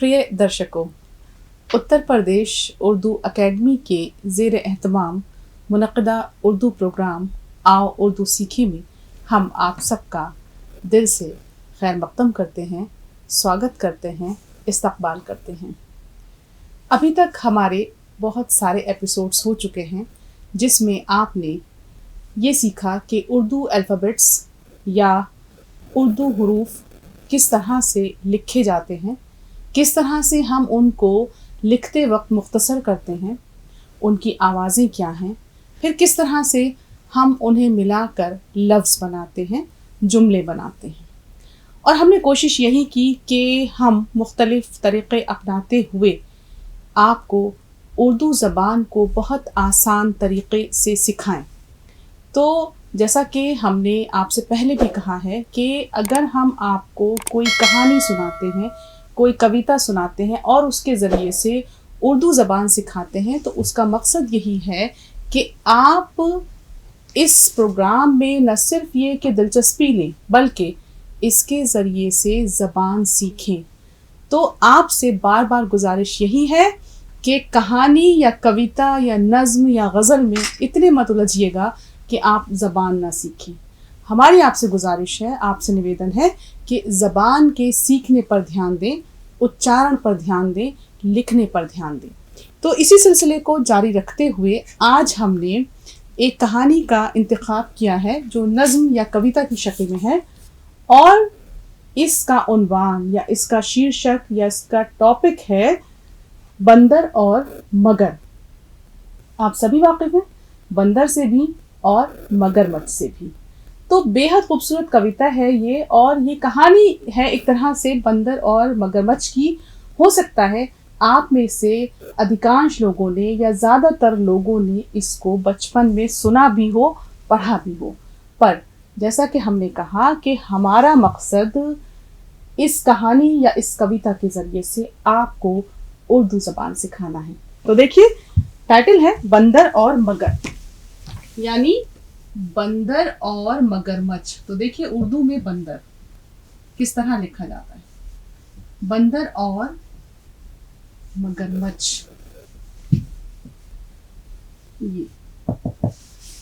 प्रिय दर्शकों, उत्तर प्रदेश उर्दू अकेडमी के ज़ेर एहतमाम मुनक़दा उर्दू प्रोग्राम आओ उर्दू सीखे में हम आप सबका दिल से खैर मक़दम करते हैं, स्वागत करते हैं, इस्तक़बाल करते हैं। अभी तक हमारे बहुत सारे एपिसोड्स हो चुके हैं जिसमें आपने ये सीखा कि उर्दू अल्फ़ाबेट्स या उर्दू हुरूफ किस तरह से लिखे जाते हैं, किस तरह से हम उनको लिखते वक्त मुख्तसर करते हैं, उनकी आवाज़ें क्या हैं, फिर किस तरह से हम उन्हें मिलाकर लफ्ज़ बनाते हैं, जुमले बनाते हैं। और हमने कोशिश यही की कि हम मुख्तलिफ़ तरीक़े अपनाते हुए आपको उर्दू ज़बान को बहुत आसान तरीक़े से सिखाएं। तो जैसा कि हमने आपसे पहले भी कहा है कि अगर हम आपको कोई कहानी सुनाते हैं, कोई कविता सुनाते हैं और उसके ज़रिए से उर्दू ज़बान सिखाते हैं, तो उसका मकसद यही है कि आप इस प्रोग्राम में न सिर्फ ये कि दिलचस्पी लें बल्कि इसके ज़रिए से ज़बान सीखें। तो आपसे बार बार गुजारिश यही है कि कहानी या कविता या नज़्म या गज़ल में इतने मत उलझिएगा कि आप ज़बान ना सीखें। हमारी आपसे गुजारिश है, आपसे निवेदन है कि ज़बान के सीखने पर ध्यान दें, उच्चारण पर ध्यान दें, लिखने पर ध्यान दें। तो इसी सिलसिले को जारी रखते हुए आज हमने एक कहानी का इंतखाब किया है जो नज़्म या कविता की शक्ल में है और इसका उन्वान या इसका शीर्षक या इसका टॉपिक है बंदर और मगर। आप सभी वाकिफ़ हैं बंदर से भी और मगरमच्छ से भी। तो बेहद खूबसूरत कविता है ये और ये कहानी है एक तरह से बंदर और मगरमच्छ की। हो सकता है आप में से अधिकांश लोगों ने या ज़्यादातर लोगों ने इसको बचपन में सुना भी हो, पढ़ा भी हो, पर जैसा कि हमने कहा कि हमारा मकसद इस कहानी या इस कविता के ज़रिए से आपको उर्दू ज़बान सिखाना है। तो देखिए टाइटल है बंदर और मगर, यानी बंदर और मगरमच्छ। तो देखिए उर्दू में बंदर किस तरह लिखा जाता है, बंदर और मगरमच्छ। ये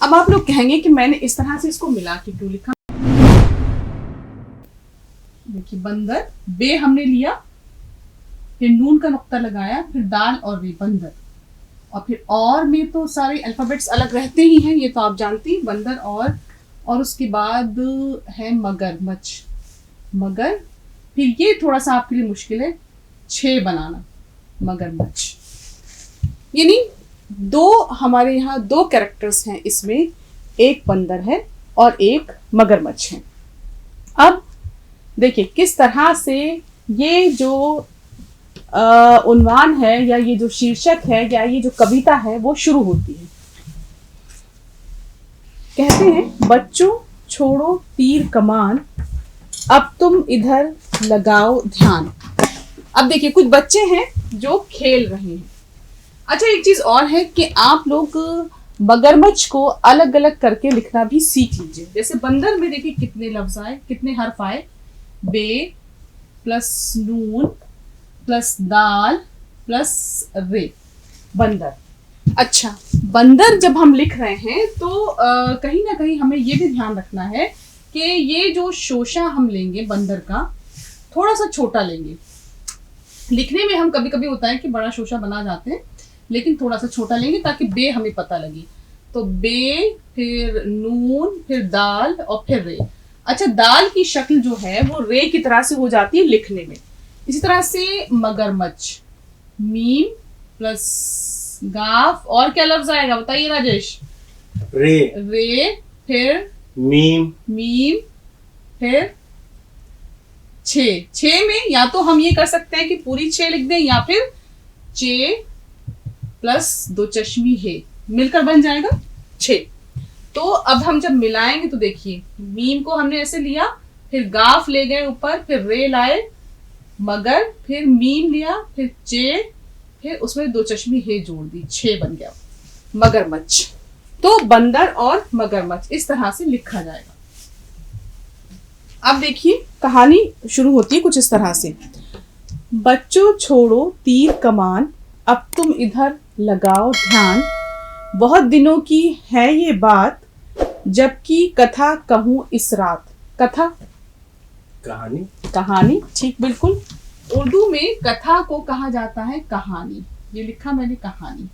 अब आप लोग कहेंगे कि मैंने इस तरह से इसको मिला के क्यों लिखा। देखिए बंदर, बे हमने लिया, फिर नून का नुक्ता लगाया, फिर दाल और वे बंदर, और फिर और में तो सारे अल्फ़ाबेट्स अलग रहते ही हैं, ये तो आप जानती हैं, बंदर और उसके बाद है मगरमच्छ, मगर, फिर ये थोड़ा सा आपके लिए मुश्किल है 6 बनाना, मगरमच्छ। यानी हमारे यहाँ 2 कैरेक्टर्स हैं इसमें, एक बंदर है और एक मगरमच्छ है। अब देखिए किस तरह से ये जो उन्वान है या ये जो शीर्षक है या ये जो कविता है वो शुरू होती है। कहते हैं बच्चों छोड़ो तीर कमान, अब तुम इधर लगाओ ध्यान। अब देखिए कुछ बच्चे हैं जो खेल रहे हैं। अच्छा एक चीज और है कि आप लोग मगरमच्छ को अलग अलग करके लिखना भी सीख लीजिए। जैसे बंदर में देखिए कितने लफ्ज आए, कितने हर्फ आए, बे प्लस नून प्लस दाल प्लस रे, बंदर। अच्छा बंदर जब हम लिख रहे हैं तो कहीं ना कहीं हमें ये भी ध्यान रखना है कि ये जो शोशा हम लेंगे बंदर का थोड़ा सा छोटा लेंगे। लिखने में हम कभी कभी होता है कि बड़ा शोशा बना जाते हैं, लेकिन थोड़ा सा छोटा लेंगे ताकि बे हमें पता लगे। तो बे, फिर नून, फिर दाल और फिर रे। अच्छा दाल की शक्ल जो है वो रे की तरह से हो जाती है लिखने में। इसी तरह से मगरमच्छ, मीम प्लस गाफ, और क्या लफ्ज आएगा बताइए राजेश? रे, फिर मीम, फिर 6 में या तो हम ये कर सकते हैं कि पूरी 6 लिख दें या फिर चे प्लस 2 चश्मी है मिलकर बन जाएगा 6। तो अब हम जब मिलाएंगे तो देखिए मीम को हमने ऐसे लिया, फिर गाफ ले गए ऊपर, फिर रे लाए, मगर, फिर मीम लिया, फिर चे, फिर उसमें 2 चश्मी है जोड़ दी, 6 बन गया मगरमच्छ। तो बंदर और मगरमच्छ इस तरह से लिखा जाएगा। अब देखिए कहानी शुरू होती है कुछ इस तरह से। बच्चों छोड़ो तीर कमान, अब तुम इधर लगाओ ध्यान। बहुत दिनों की है ये बात, जबकि कथा कहूँ इस रात। कथा, कहानी। कहानी, ठीक बिल्कुल। उर्दू में कथा को कहा जाता है कहानी। ये लिखा मैंने कहानी।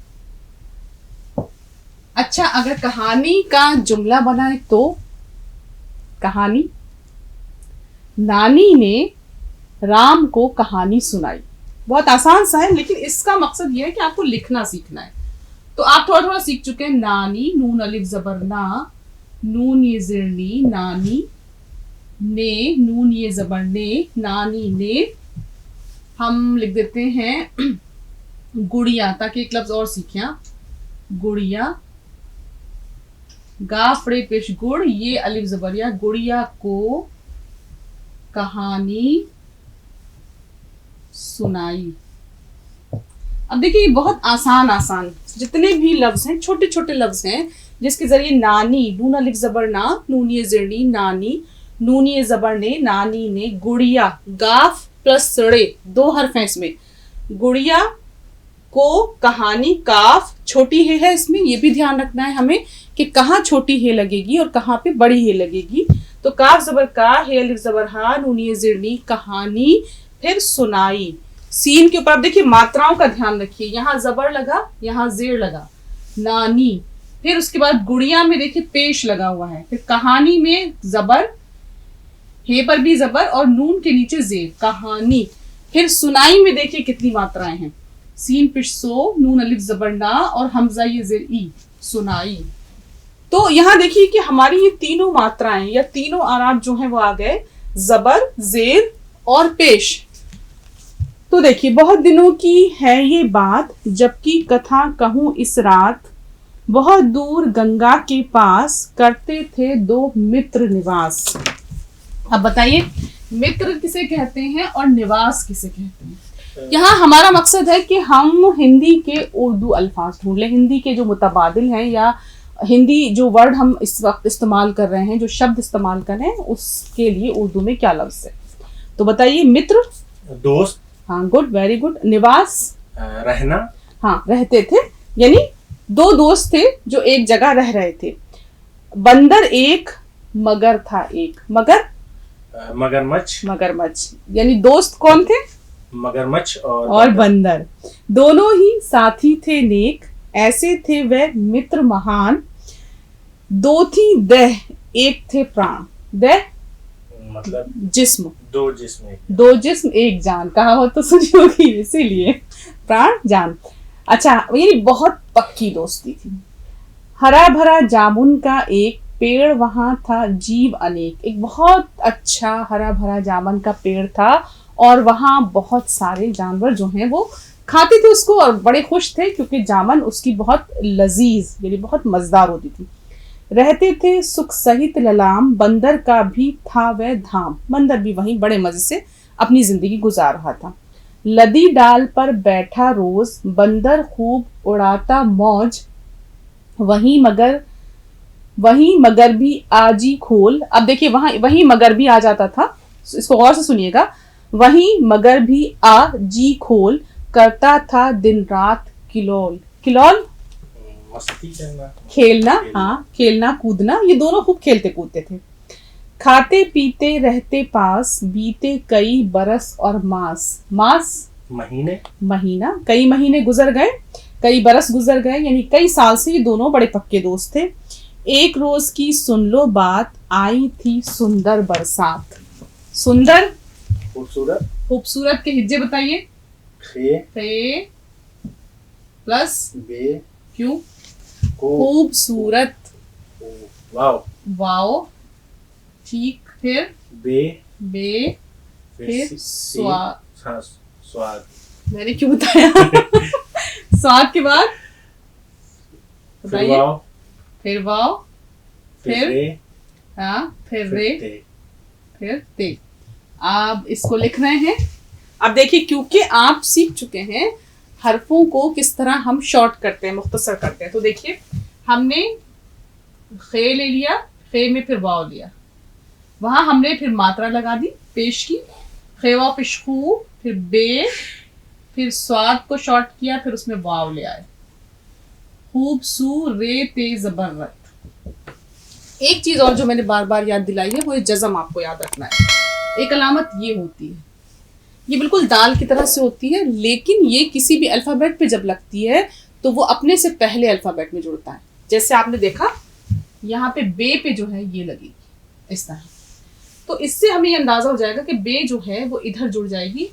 अच्छा, अगर कहानी का जुमला बनाए तो कहानी, नानी ने राम को कहानी सुनाई। बहुत आसान सा है, लेकिन इसका मकसद यह है कि आपको लिखना सीखना है। तो आप थोड़ा थोड़ा सीख चुके हैं। नानी, नून अलिफ जबर ना, नून ये जिरनी, नानी, ने, नून ये जबर ने, नानी ने। हम लिख देते हैं गुड़िया, ताकि एक लफ्ज और सीखें। गुड़िया, गा फड़े पेश गुड़, ये अलिफ जबरिया। गुड़िया को कहानी सुनाई। अब देखिए, बहुत आसान आसान जितने भी लफ्ज हैं, छोटे छोटे लफ्ज हैं, जिसके जरिए नानी, नून अलिफ जबर ना, नून ये जिरनी, नानी, नून ये जबर ने, नानी ने, गुड़िया, गाफ प्लस सड़े, दो हर्फ हैं इसमें। गुड़िया को कहानी, काफ छोटी है इसमें, ये भी ध्यान रखना है हमें कि कहाँ छोटी है लगेगी और कहाँ पे बड़ी है लगेगी। तो काफ जबर का, हे अलिफ जबर हा, नून ये जिरनी, कहानी, फिर सुनाई। सीन के ऊपर आप देखिए मात्राओं का ध्यान रखिए, यहाँ जबर लगा, यहाँ जेर लगा, नानी। फिर उसके बाद गुड़िया में देखिए पेश लगा हुआ है, फिर कहानी में जबर, हे पर भी जबर और नून के नीचे जेर, कहानी। फिर सुनाई में देखिए कितनी मात्राएं हैं, सीन पिश सो, नून अलिफ जबर ना और हमजा ये जेर ई, सुनाई। तो यहाँ देखिए कि हमारी ये तीनों मात्राएं या तीनों आराब जो हैं वो आ गए, जबर, जेर और पेश। तो देखिए, बहुत दिनों की है ये बात, जबकि कथा कहूँ इस रात। बहुत दूर गंगा के पास, करते थे दो मित्र निवास। अब बताइए, मित्र किसे कहते हैं और निवास किसे कहते हैं? यहाँ हमारा मकसद है कि हम हिंदी के उर्दू अल्फाज ढूंढ लें, हिंदी के जो मुतबादिल हैं या हिंदी जो वर्ड हम इस वक्त इस्तेमाल कर रहे हैं, जो शब्द इस्तेमाल कर रहे हैं, उसके लिए उर्दू में क्या लफ्ज है। तो बताइए, मित्र, दोस्त। हाँ, गुड, वेरी गुड। निवास, रहना। हाँ, रहते थे, यानी दो दोस्त थे जो एक जगह रह रहे थे। बंदर एक, मगर था एक। मगर, मगरमच्छ। मगरमच्छ, यानी दोस्त कौन थे? मगरमच्छ और बंदर। दोनों ही साथी थे नेक, ऐसे थे वह मित्र महान। दो थी देह, एक थे प्राण। देह मतलब जिस्म, दो जिस्म, दो जिस्म एक जान, कहा हो तो सुनी होगी, इसीलिए प्राण जान। अच्छा, ये बहुत पक्की दोस्ती थी। हरा भरा जामुन का एक पेड़ वहां था, जीव अनेक। एक बहुत अच्छा हरा भरा जामुन का पेड़ था और वहां बहुत सारे जानवर जो हैं वो खाते थे उसको और बड़े खुश थे, क्योंकि जामुन उसकी बहुत लजीज यानी बहुत मजेदार होती थी। रहते थे सुख सहित ललाम, बंदर का भी था वह धाम। बंदर भी वहीं बड़े मजे से अपनी जिंदगी गुजार रहा था। लदी डाल पर बैठा रोज, बंदर खूब उड़ाता मौज। वहीं मगर भी आजी खोल। अब देखिए, वहीं मगर भी आ जाता था, इसको गौर से सुनिएगा। वहीं मगर भी आ जी खोल, करता था दिन रात किलोल। किलोल मस्ती करना, खेलना, हाँ, खेलना कूदना, ये दोनों खूब खेलते कूदते थे। खाते पीते रहते पास, बीते कई बरस और मास। मास महीने, महीना, कई महीने गुजर गए, कई बरस गुजर गए, यानी कई साल से ये दोनों बड़े पक्के दोस्त थे। एक रोज की सुन लो बात, आई थी सुंदर बरसात। सुंदर, खूबसूरत। खूबसूरत के हिज्जे बताइए। खे, खे प्लस बे, क्यों? को, खूबसूरत, वाओ, वाओ, ठीक। फिर बे, फिर स्वाद। मैंने क्यों बताया? स्वाद के बाद बताइए। फिर वाओ, फिर हाँ, फिर रे, फिर ते। आप इसको लिख रहे हैं। अब देखिए, क्योंकि आप सीख चुके हैं हरफों को किस तरह हम शॉर्ट करते हैं, मुख्तसर करते हैं। तो देखिए, हमने खे ले लिया, खे में फिर वाव लिया, वहां हमने फिर मात्रा लगा दी, पेश की, खेवा पिशखू, फिर बे, फिर स्वाद को शॉर्ट किया, फिर उसमें वाव ले आए। खूबसूरत जबरत। एक चीज और जो मैंने बार बार याद दिलाई है वो जज़म आपको याद रखना है। एक अलामत ये होती है, ये बिल्कुल दाल की तरह से होती है, लेकिन ये किसी भी अल्फाबेट पे जब लगती है तो वो अपने से पहले अल्फाबेट में जुड़ता है। जैसे आपने देखा यहाँ पे बे पे जो है ये लगेगी इस तरह, तो इससे हमें ये अंदाजा हो जाएगा कि बे जो है वो इधर जुड़ जाएगी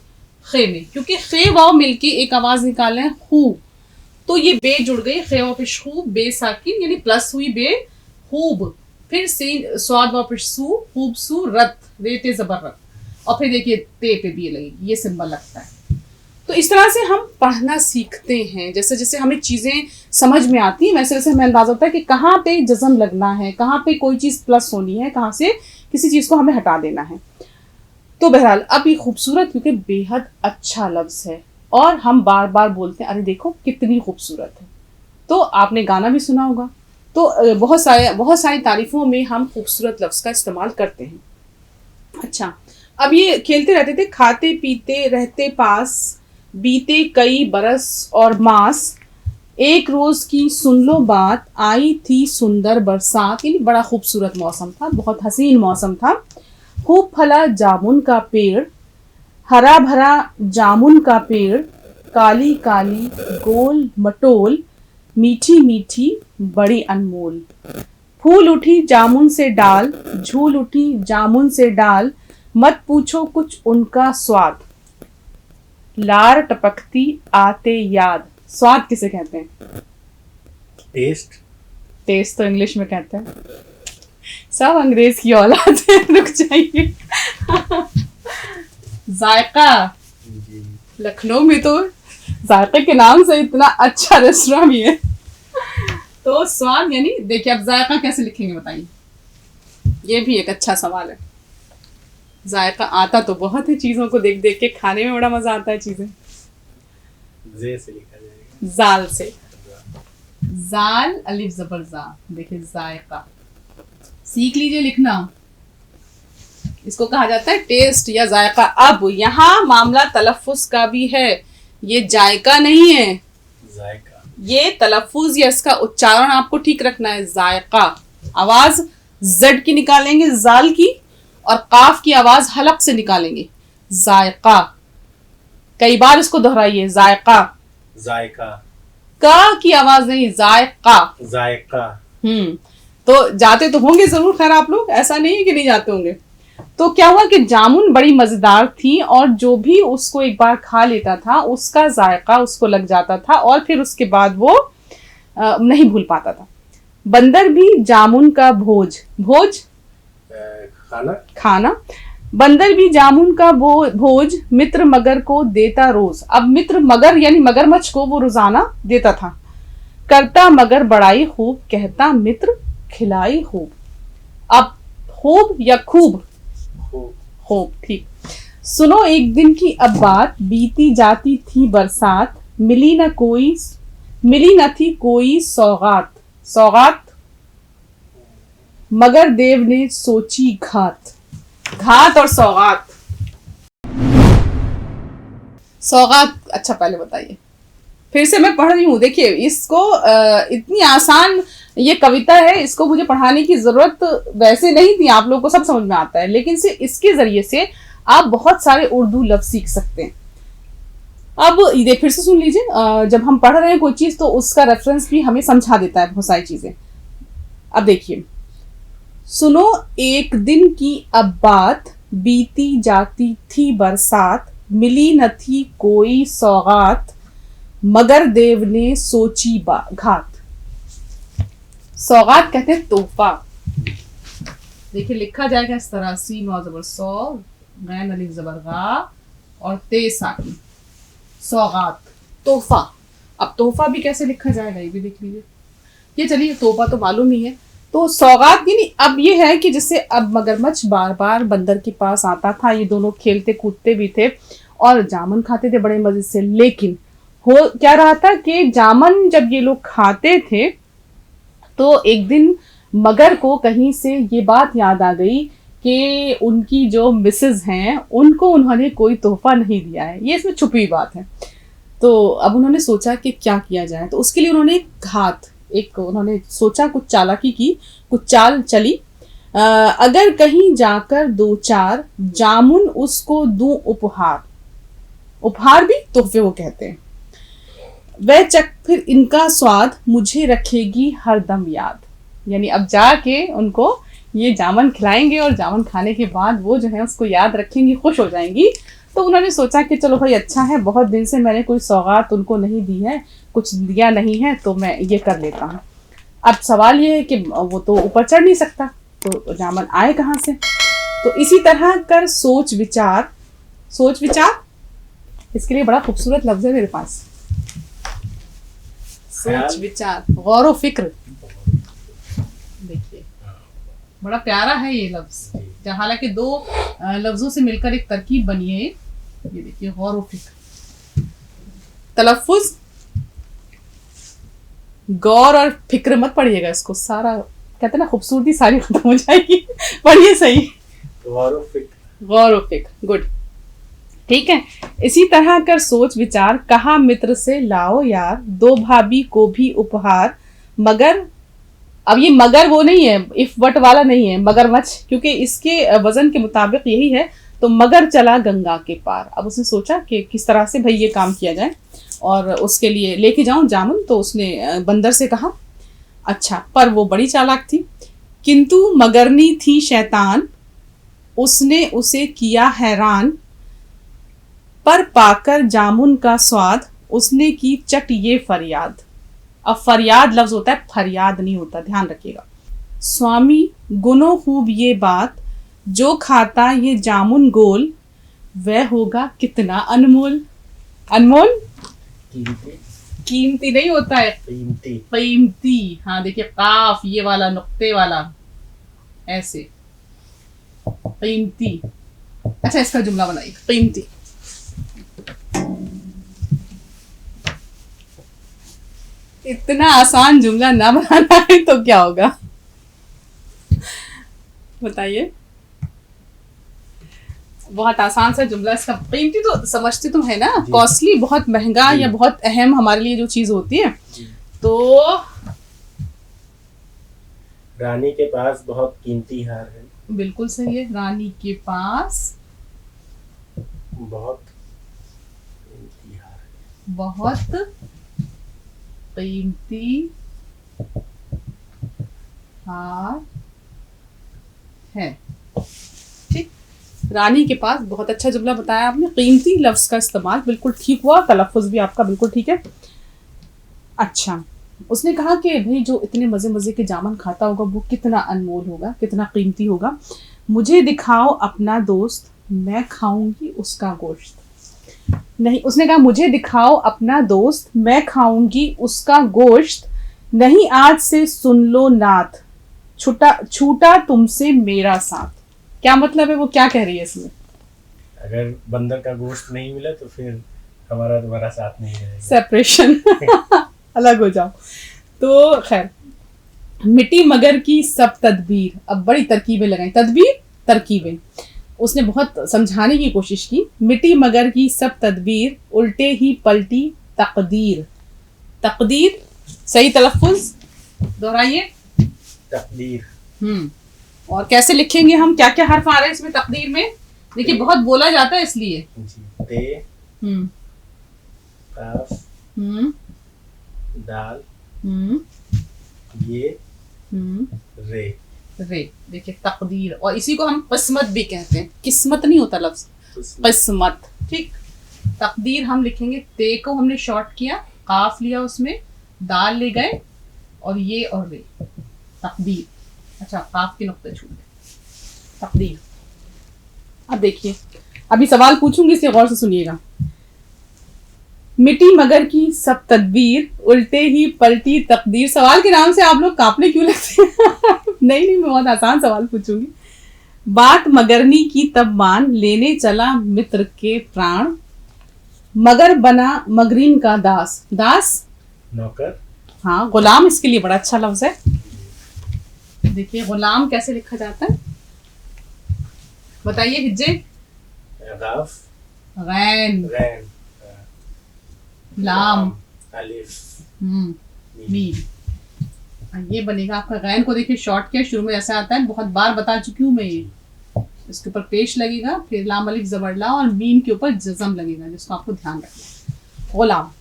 खे में, क्योंकि खे वाव मिलके एक आवाज निकाले हैं हु, तो ये बे जुड़ गई खे वाव पेश हु, बे साकिन यानी प्लस हुई बे, खूब, फिर सीन स्वाद वाव पेश सू, खूबसूरत, रेते जबरत, और फिर देखिए ते पे भी ये लगेगी, ये सिंबल लगता है। तो इस तरह से हम पढ़ना सीखते हैं, जैसे जैसे हमें चीज़ें समझ में आती हैं वैसे वैसे हमें अंदाजा होता है कि कहाँ पे जज़म लगना है, कहाँ पे कोई चीज़ प्लस होनी है, कहाँ से किसी चीज़ को हमें हटा देना है। तो बहरहाल अब ये खूबसूरत क्योंकि बेहद अच्छा लफ्ज़ है और हम बार बार बोलते हैं अरे देखो कितनी खूबसूरत है। तो आपने गाना भी सुना होगा, तो बहुत सारी तारीफ़ों में हम खूबसूरत लफ्ज़ का इस्तेमाल करते हैं। अच्छा, अब ये खेलते रहते थे, खाते पीते रहते पास, बीते कई बरस और मास, एक रोज की सुन लो बात, आई थी सुंदर बरसात। यानी बड़ा खूबसूरत मौसम था, बहुत हसीन मौसम था। खूब फला जामुन का पेड़, हरा भरा जामुन का पेड़, काली काली गोल मटोल, मीठी मीठी बड़ी अनमोल। फूल उठी जामुन से डाल, झूल उठी जामुन से डाल, मत पूछो कुछ उनका स्वाद, लार टपकती आते याद। स्वाद किसे कहते हैं? टेस्ट। टेस्ट तो इंग्लिश में कहते हैं। सब अंग्रेज की औलाद है, रुक जाइए। जायका, लखनऊ में तो जायके के नाम से इतना अच्छा रेस्टोरेंट भी है। तो स्वाद यानी देखिए, अब जायका कैसे लिखेंगे बताइए, ये भी एक अच्छा सवाल है। जायका आता तो बहुत है, चीजों को देख देख के खाने में बड़ा मजा आता है चीजें। जे से लिखा जाएगा, जाल से, जाल अलिफ जबर जा। देखिए जायका सीख लीजिए लिखना, इसको कहा जाता है टेस्ट या जायका। अब यहाँ मामला तलफ्फुज का भी है, ये जायका नहीं है, जायका। ये तलफ्फुज या इसका उच्चारण आपको ठीक रखना है। जायका आवाज जड की निकालेंगे, जाल की, और काफ की आवाज हलक से निकालेंगे, जायका। कई बार इसको दोहराइए, जायका। जायका। का की आवाज नहीं, जायका। जायका। तो जाते तो होंगे जरूर, खैर आप लोग, ऐसा नहीं है कि नहीं जाते होंगे। तो क्या हुआ कि जामुन बड़ी मजेदार थी और जो भी उसको एक बार खा लेता था उसका जायका उसको लग जाता था और फिर उसके बाद वो नहीं भूल पाता था। बंदर भी जामुन का भोज, भोज खाना, खाना। बंदर भी जामुन का भोज मित्र मगर को देता रोज। अब मित्र मगर यानी मगरमच्छ को वो रोजाना देता था। करता मगर बड़ाई खूब, कहता मित्र खिलाई खूब। अब खूब या खूब? खूब, ठीक। सुनो एक दिन की अब बात, बीती जाती थी बरसात, मिली न थी कोई सौगात। सौगात मगर देव ने सोची घात। घात और सौगात, सौगात अच्छा पहले बताइए, फिर से मैं पढ़ रही हूँ। देखिए इसको इतनी आसान ये कविता है, इसको मुझे पढ़ाने की जरूरत वैसे नहीं थी, आप लोगों को सब समझ में आता है, लेकिन सिर्फ इसके जरिए से आप बहुत सारे उर्दू लफ्ज सीख सकते हैं। अब ये फिर से सुन लीजिए, जब हम पढ़ रहे हैं कोई चीज तो उसका रेफरेंस भी हमें समझा देता है बहुत सारी चीजें। अब देखिए, सुनो एक दिन की अब बात, बीती जाती थी बरसात, मिली न थी कोई सौगात, मगर देव ने सोची घात। सौगात कहते हैं तोहफा। देखिए लिखा जाएगा इस तरह, सीन वाव जबर सौ, गैन अलिफ जबर गा और ते साकिन, सौगात, तोहफा। अब तोहफा भी कैसे लिखा जाएगा ये भी देख लीजिए। ये चलिए तोहफा तो मालूम ही है, तो सौगात यानी अब ये है कि जैसे अब मगरमच्छ बार बार बंदर के पास आता था, ये दोनों खेलते कूदते भी थे और जामुन खाते थे बड़े मजे से, लेकिन हो क्या रहा था कि जामुन जब ये लोग खाते थे तो एक दिन मगर को कहीं से ये बात याद आ गई कि उनकी जो मिसेज हैं उनको उन्होंने कोई तोहफा नहीं दिया है, ये इसमें छुपी बात है। तो अब उन्होंने सोचा कि क्या किया जाए, तो उसके लिए उन्होंने उन्होंने सोचा, कुछ चालाकी की, कुछ चाल चली। अगर कहीं जाकर 2-4 जामुन उसको दूं उपहार, उपहार भी तोहफे को कहते हैं, वह चख फिर इनका स्वाद मुझे रखेगी हरदम याद। यानी अब जाके उनको ये जामुन खिलाएंगे और जामुन खाने के बाद वो जो है उसको याद रखेंगी, खुश हो जाएंगी। तो उन्होंने सोचा कि चलो भाई अच्छा है, बहुत दिन से मैंने कोई सौगात उनको नहीं दी है, कुछ दिया नहीं है, तो मैं ये कर लेता हूँ। अब सवाल ये है कि वो तो ऊपर चढ़ नहीं सकता, तो जामुन आए कहाँ से? तो इसी तरह कर सोच विचार, सोच विचार, इसके लिए बड़ा खूबसूरत लफ्ज है मेरे पास, सोच विचार, गौर व फिक्र। देखिए बड़ा प्यारा है ये लफ्ज, हालांकि 2 लफ्जों से मिलकर एक तरकीब बनी है। ये देखिए गौर व फिक्र, तलफ्फुज गौर और फिक्र मत पढ़िएगा इसको, सारा कहते ना खूबसूरती सारी खत्म हो जाएगी। पढ़िए सही, गौर व फिक्र, गौर व फिक्र, गुड, ठीक है। इसी तरह कर सोच विचार, कहा मित्र से लाओ यार, 2 भाभी को भी उपहार, मगर अब ये मगर वो नहीं है, इफ वट वाला नहीं है, मगरमच्छ, क्योंकि इसके वजन के मुताबिक यही है। तो मगर चला गंगा के पार। अब उसने सोचा कि किस तरह से भाई ये काम किया जाए और उसके लिए लेके जाऊं जामुन। तो उसने बंदर से कहा, अच्छा, पर वो बड़ी चालाक थी, किंतु मगरनी थी शैतान, उसने उसे किया हैरान, पर पाकर जामुन का स्वाद उसने की चट ये फरियाद। अब फरियाद लफ्ज होता है, फरियाद नहीं होता, ध्यान रखिएगा। स्वामी गुनो खूब ये बात, जो खाता ये जामुन गोल, वह होगा कितना अनमोल। अनमोल कीमती, कीमती नहीं होता है, कीमती, कीमती। हाँ देखिए, काफ ये वाला नुक्ते वाला, ऐसे कीमती। अच्छा इसका जुमला बनाइए, कीमती। इतना आसान जुमला ना बनाना है तो क्या होगा, बताइए। बहुत आसान सा जुमला इसका। कीमती तो समझते तुम है ना, कॉस्टली, बहुत महंगा या बहुत अहम हमारे लिए जो चीज होती है। तो रानी के पास बहुत कीमती हार है, बिल्कुल सही है, रानी के पास बहुत कीमती हार है, बहुत कीमती हार है। ठीक, रानी के पास, बहुत अच्छा जुमला बताया आपने। कीमती लफ्ज का इस्तेमाल बिल्कुल ठीक हुआ, तलफ्फुज भी आपका बिल्कुल ठीक है। अच्छा, उसने कहा कि भाई जो इतने मजे मजे के जामुन खाता होगा वो कितना अनमोल होगा, कितना कीमती होगा। मुझे दिखाओ अपना दोस्त, मैं खाऊंगी उसका गोश्त। नहीं, उसने कहा मुझे दिखाओ अपना दोस्त, मैं खाऊंगी उसका गोश्त, नहीं आज से सुन लो नाथ, छूटा तुमसे मेरा साथ। क्या मतलब है, वो क्या कह रही है इसमें? अगर बंदर का गोश्त नहीं मिला तो फिर हमारा तुम्हारा साथ नहीं रहेगा, सेपरेशन अलग हो जाओ। तो खैर, मिट्टी मगर की सब तदबीर, अब बड़ी तरकीबें लगाई, तदबीर तरकीबें, उसने बहुत समझाने की कोशिश की। मिट्टी मगर की सब तदबीर, उल्टे ही पलटी तकदीर। तकदीर सही तलफ्फुज दोहराइए, तकदीर। और कैसे लिखेंगे हम, क्या क्या हर्फ आ रहे हैं इसमें तकदीर में? देखिए बहुत बोला जाता है इसलिए। ते, काफ, दाल, ये, रे। रे, देखिए तकदीर, और इसी को हम किस्मत भी कहते हैं, किस्मत नहीं होता लफ्ज, किस्मत। ठीक, तकदीर हम लिखेंगे, ते को हमने शॉर्ट किया, काफ लिया, उसमें दाल ले गए, और ये और रे, तकदीर। अच्छा, काफ के नुक्ते छूट गए, तकदीर। अब देखिए, अभी सवाल पूछूंगी, इसे गौर से सुनिएगा। मिट्टी मगर की सब तदबीर, उल्टे ही पलटी तकदीर। सवाल के नाम से आप लोग कांपने क्यों लगते हैं? नहीं, मैं बहुत आसान सवाल पूछूंगी। बात मगरनी की तब मान, लेने चला मित्र के प्राण, मगर बना मगरीन का दास। दास नौकर, हाँ, गुलाम इसके लिए बड़ा अच्छा लफ्ज है। देखिए गुलाम कैसे लिखा जाता है, बताइए हिज्जे। गाफ, गैन, गैन, लाम, अलिफ, मीम। ये बनेगा आपका। गैन को देखिए शॉर्ट किया, शुरू में ऐसा आता है, बहुत बार बता चुकी हूँ मैं ये। इसके ऊपर पेश लगेगा, फिर लाम अलिफ जबर ला, और मीम के ऊपर जज़म लगेगा, जिसको आपको ध्यान रखना। गुलाम।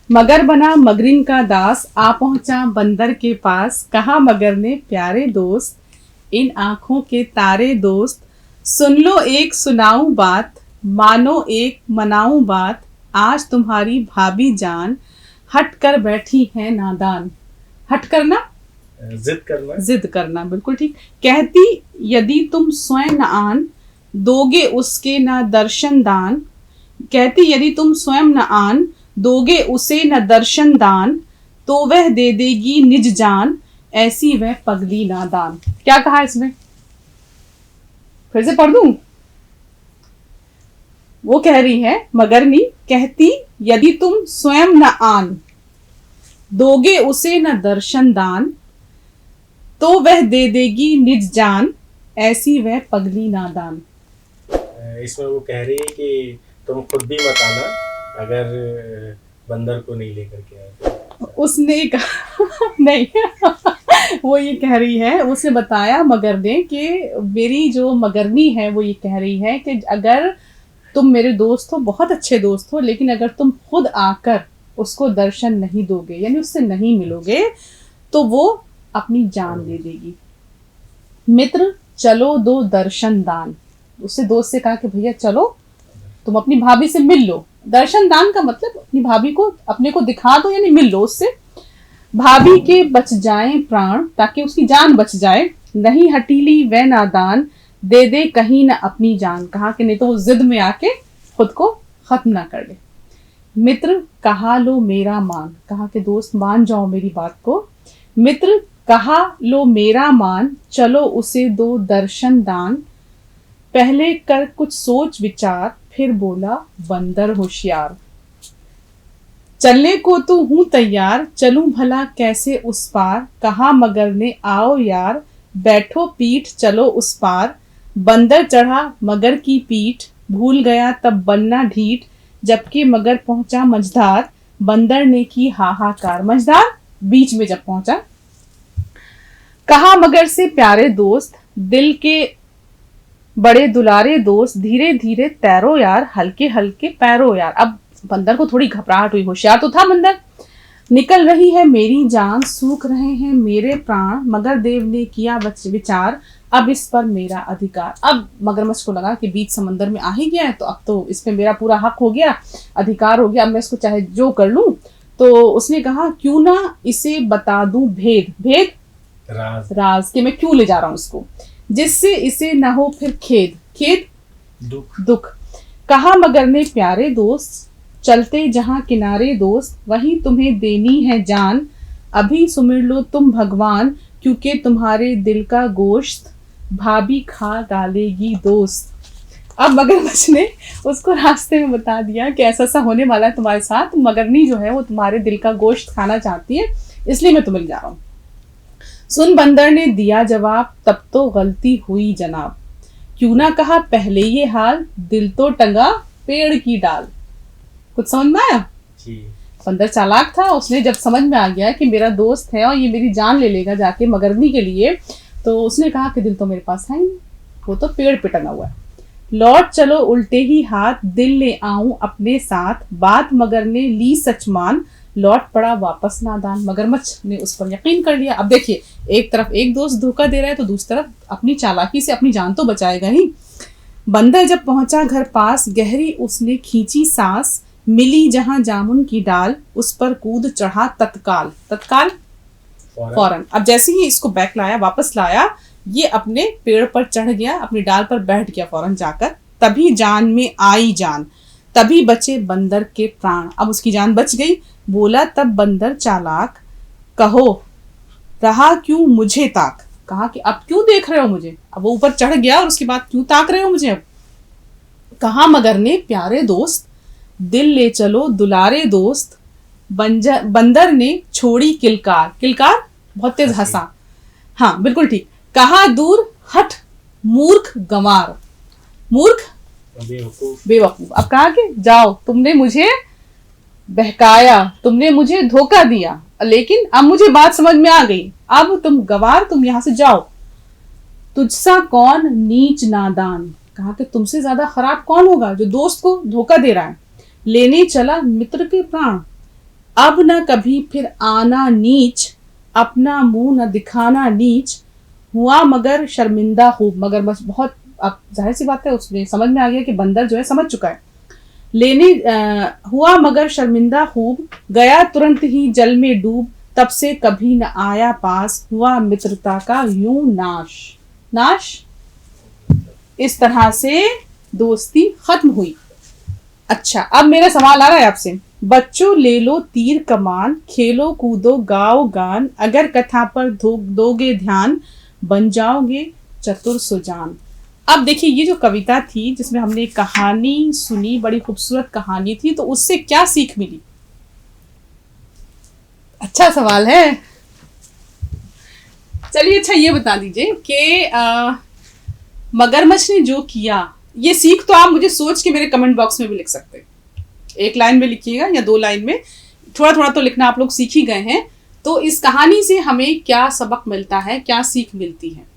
मगर बना मगरिन का दास, आ पहुंचा बंदर के पास, कहा मगर ने प्यारे दोस्त, इन आंखों के तारे दोस्त, सुन लो एक सुनाऊं बात, मानो एक मनाऊं बात, आज तुम्हारी भाभी जान हट कर बैठी है नादान। हट करना, जिद करना, जिद करना, बिल्कुल ठीक। कहती यदि तुम स्वयं न आन, दोगे उसके न दर्शन दान। कहती यदि तुम स्वयं न आन, दोगे उसे न दर्शन दान, तो वह दे देगी निज जान, ऐसी वह पगली नादान। क्या कहा इसमें, फिर से पढ़ दूं। वो कह रही है मगरनी, कहती यदि तुम स्वयं न आन, दोगे उसे न दर्शन दान, तो वह दे देगी निज जान, ऐसी वह पगली नादान। इसमें वो कह रही है कि तुम खुद भी मत आना अगर बंदर को नहीं लेकर के आए। उसने कहा नहीं वो ये कह रही है, उसने बताया मगर ने कि मेरी जो मगरनी है वो ये कह रही है कि अगर तुम मेरे दोस्त हो, बहुत अच्छे दोस्त हो, लेकिन अगर तुम खुद आकर उसको दर्शन नहीं दोगे, यानी उससे नहीं मिलोगे, तो वो अपनी जान दे देगी। मित्र चलो दो दर्शन दान। उससे दोस्त से कहा कि भैया चलो तुम अपनी भाभी से मिल लो। दर्शन दान का मतलब अपनी भाभी को, अपने को दिखा दो, यानी मिल लो उससे। भाभी के बच जाएं प्राण, ताकि उसकी जान बच जाए। नहीं हटीली व नादान, दे दे कहीं न अपनी जान। कहा कि नहीं तो वो जिद में आके खुद को खत्म ना कर ले। मित्र कहा लो मेरा मान, कहा कि दोस्त मान जाओ मेरी बात को। मित्र कहा लो मेरा मान, चलो उसे दो दर्शन दान। पहले कर कुछ सोच विचार, फिर बोला बंदर होशियार। चलने को तो हूं तैयार, चलूं भला कैसे उस पार। कहा मगर ने आओ यार, बैठो पीठ चलो उस पार। बंदर चढ़ा मगर की पीठ, भूल गया तब बनना ढीठ। जबकि मगर पहुंचा मझधार, बंदर ने की हाहाकार। मझधार बीच में जब पहुंचा, कहा मगर से प्यारे दोस्त, दिल के बड़े दुलारे दोस्त, धीरे धीरे तैरो यार, हल्के हल्के पैरो यार। अब बंदर को थोड़ी घबराहट हुई, होशियार तो था बंदर। निकल रही है मेरी जान, सूख रहे हैं मेरे प्राण। मगर देव ने किया विचार, अब इस पर मेरा अधिकार। अब मगरमच्छ को लगा कि बीच समंदर में आ ही गया है, तो अब तो इस पे मेरा पूरा हक हो गया, अधिकार हो गया, अब मैं इसको चाहे जो कर लूं। तो उसने कहा क्यों ना इसे बता दूं भेद। भेद राज कि मैं क्यों ले जा रहा हूं इसको, जिससे इसे न हो फिर खेद। खेद दुख। कहा मगर ने प्यारे दोस्त, चलते जहां किनारे दोस्त, वहीं तुम्हें देनी है जान। अभी सुमिर लो तुम भगवान, क्योंकि तुम्हारे दिल का गोश्त भाभी खा डालेगी दोस्त। अब मगरमच्छ ने उसको रास्ते में बता दिया कि ऐसा ऐसा होने वाला है तुम्हारे साथ, मगरनी जो है वो तुम्हारे दिल का गोश्त खाना चाहती है, इसलिए मैं तुम्हें ले जा रहा हूं। सुन बंदर ने दिया जवाब, तब तो गलती हुई जनाब। क्यों ना कहा पहले ये हाल, दिल तो टंगा पेड़ की डाल। कुछ समझ में आया? बंदर चालाक था, उसने जब समझ में आ गया कि मेरा दोस्त है और ये मेरी जान ले लेगा जाके मगरनी के लिए, तो उसने कहा कि दिल तो मेरे पास है ही, वो तो पेड़ पे टंगा हुआ है। लौट चलो उल्टे ही हाथ, दिल ले आऊं अपने साथ। बात मगर ने ली सच मान, लौट पड़ा वापस नादान। मगरमच्छ ने उस पर यकीन कर लिया। अब देखिए, एक तरफ एक दोस्त धोखा दे रहा है, तो दूसरी तरफ अपनी चालाकी से अपनी जान तो बचाएगा ही। बंदर जब पहुंचा घर पास, गहरी उसने खींची सांस। मिली जहां जामुन की डाल, उस पर कूद चढ़ा तत्काल। तत्काल फौरन। अब जैसे ही इसको बैक लाया, वापस लाया, ये अपने पेड़ पर चढ़ गया, अपनी डाल पर बैठ गया फौरन जाकर। तभी जान में आई जान, तभी बचे बंदर के प्राण। अब उसकी जान बच गई। बोला तब बंदर चालाक, कहो रहा क्यों मुझे ताक। कहा कि अब क्यों देख रहे हो मुझे। अब वो ऊपर चढ़ गया और उसके बाद क्यों ताक रहे हो मुझे। अब कहा मगर ने प्यारे दोस्त, दिल ले चलो दुलारे दोस्त। बंदर ने छोड़ी किलकार। किलकार बहुत तेज हंसा। हाँ बिल्कुल ठीक। कहा दूर हट मूर्ख गंवार, मूर्ख बेवकूफ, बेवकूफ। अब कहा कि जाओ, तुमने मुझे बहकाया, तुमने मुझे धोखा दिया, लेकिन अब मुझे बात समझ में आ गई, अब तुम गवार, तुम यहां से जाओ। तुझसा कौन नीच नादान, कहा कि तुमसे ज्यादा खराब कौन होगा जो दोस्त को धोखा दे रहा है। लेने चला मित्र के प्राण, अब न कभी फिर आना नीच, अपना मुंह न दिखाना नीच, हुआ मगर शर्मिंदा खूब। मगर बस बहुत, अब जाहिर सी बात है उसने समझ में आ गया कि बंदर जो है समझ चुका है। लेने हुआ मगर शर्मिंदा खूब, गया तुरंत ही जल में डूब, तब से कभी न आया पास, हुआ मित्रता का यूं नाश। नाश, इस तरह से दोस्ती खत्म हुई। अच्छा, अब मेरा सवाल आ रहा है आपसे। बच्चों ले लो तीर कमान, खेलो कूदो गाओ गान, अगर कथा पर दोगे ध्यान, बन जाओगे चतुर सुजान। अब देखिए, ये जो कविता थी जिसमें हमने कहानी सुनी, बड़ी खूबसूरत कहानी थी, तो उससे क्या सीख मिली? अच्छा सवाल है। चलिए, अच्छा ये बता दीजिए कि मगरमच्छ ने जो किया, ये सीख तो आप मुझे सोच के मेरे कमेंट बॉक्स में भी लिख सकते हैं। एक लाइन में लिखिएगा या 2 लाइन में, थोड़ा थोड़ा तो लिखना आप लोग सीख ही गए हैं। तो इस कहानी से हमें क्या सबक मिलता है, क्या सीख मिलती है?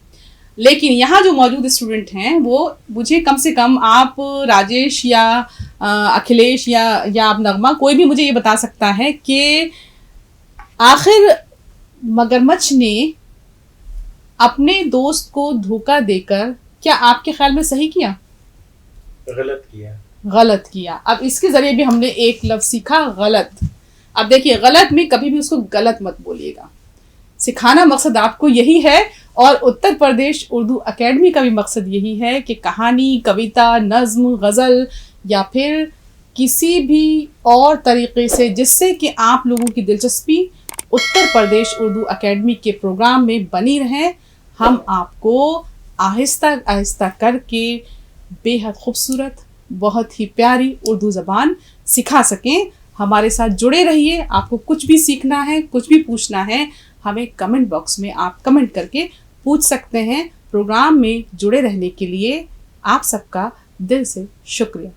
लेकिन यहाँ जो मौजूद स्टूडेंट हैं वो मुझे कम से कम, आप राजेश या अखिलेश या आप नगमा, कोई भी मुझे ये बता सकता है कि आखिर मगरमच्छ ने अपने दोस्त को धोखा देकर क्या आपके ख्याल में सही किया? गलत किया। गलत किया। अब इसके जरिए भी हमने एक लफ्ज सीखा, गलत। अब देखिए, गलत में कभी भी उसको गलत मत बोलिएगा। सिखाना मकसद आपको यही है, और उत्तर प्रदेश उर्दू एकेडमी का भी मकसद यही है कि कहानी, कविता, नज्म, गज़ल या फिर किसी भी और तरीके से जिससे कि आप लोगों की दिलचस्पी उत्तर प्रदेश उर्दू एकेडमी के प्रोग्राम में बनी रहे, हम आपको आहिस्ता आहिस्ता करके बेहद खूबसूरत, बहुत ही प्यारी उर्दू ज़बान सिखा सकें। हमारे साथ जुड़े रहिए। आपको कुछ भी सीखना है, कुछ भी पूछना है, हमें कमेंट बॉक्स में आप कमेंट करके पूछ सकते हैं। प्रोग्राम में जुड़े रहने के लिए आप सबका दिल से शुक्रिया।